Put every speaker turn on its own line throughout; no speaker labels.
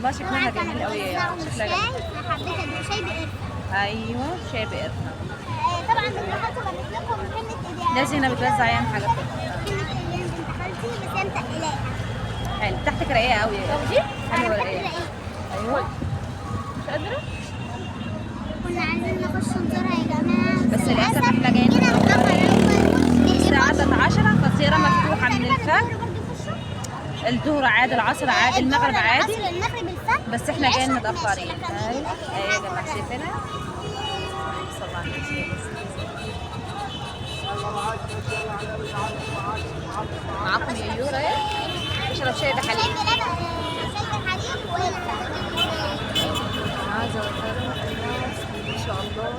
الله شكلها جميل قوي، شكلها جميل.
حبيت ادوق شاي بقرفه.
ايوه شاي بقرفه.
طبعا بنروح بنت لكم كلمه
ناس هنا بتوزع يعني حاجات كده.
كلمه ايام بنت خالتي بس هي متقلاها.
حلو، تحتك رقيقه قوي.
دي
حلوه
انا
رقيقه.
بحب
ايوه مش قادره.
كنا عايزين نخش نزورها يا جماعه
بس للاسف احنا جايين الساعه عدت 10، فالزياره مفتوحه من الفجر. الظهر عادي، العصر عادي، المغرب عادي،
المغرب الفجر.
بس احنا جايين متاخرين. ايوه ايوه يا جماعه شايفينها. صلى الله عليه وسلم. معاكم يا يورا ايه؟ تشرب شاي بحليب.
شاي بحليب
عايزه ما شاء الله.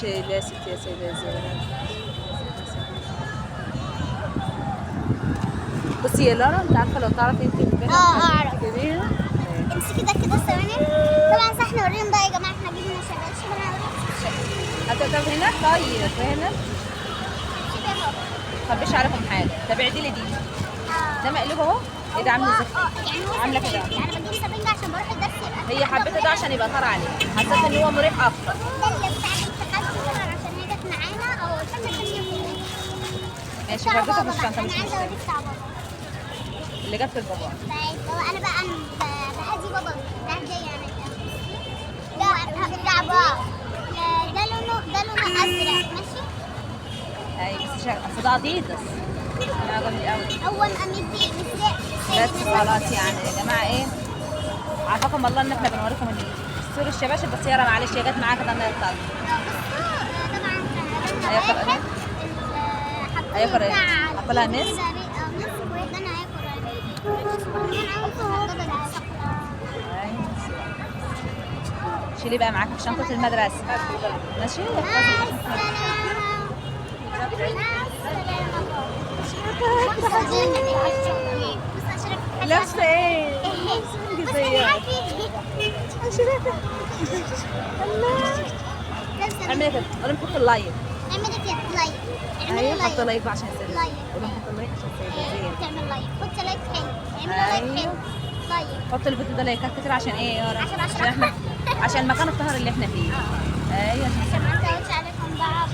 شاي لا ست يا سيدة زينب. بصي يا لارا، انت عارفه لو تعرفي انت البنت
اعرف.
تجيبيها؟
امسكي ده كده ثواني. طبعا صح نوريهم بقى يا جماعه احنا جبنا شباب
هتقدر هنا طيب هنا مخبيش عليكم حاجه. طب اعدي لي دي. ده مقلوب اهو. ايه ده عامل ازاي؟
يعني هو
عامله كده.
انا بجيب سفنجه عشان بروح الدرس يبقى
هي حبيته ده عشان يبقى طار عليه، حسيت ان هو مريح اكتر.
ده اللي بتاع بنت خالتي طبعا عشان هي جت معانا او استنى ثانيه.
ماشي
بتاع
حبيته في
بابا
الشنطه
بقى.
مش
انا عايزه
مشكله.
اوريك بتاع بابا.
اللي جت في البابا.
طيب هو انا بقى بهدي بابا بهدي يعني ده بتاع بابا. ده لونه ازرق ماشي.
اي بس اصل ده اديداس. انا عجبني قوي.
هو مدي
بس خلاص يعني يا جماعه ايه، عافاكم الله ان احنا بنوريكم السور الشباشب. بس يارا معلش هي جت معاك كده انها تطلع.
طبعا
هياكل ايه؟ هاكلها مس. شيلي بقى معاك في شنطه المدرسه. ماشي. لابسه ايه؟ اعملي كده، قولي نحط اللايك.
اعملي كده لايك.
ايوه حط لايك بقى عشان يسيب.
لايك.
قولي نحط لايك عشان يسيب.
تعمل لايك. حط لايك حلو. اعملي لايك حلو. لايك.
حط الفيديو ده لايكات كتير عشان ايه يا رب؟
عشان
احنا عشان مكان الطهر اللي احنا فيه. ايوه
عشان ما نزودش عليكم بقى.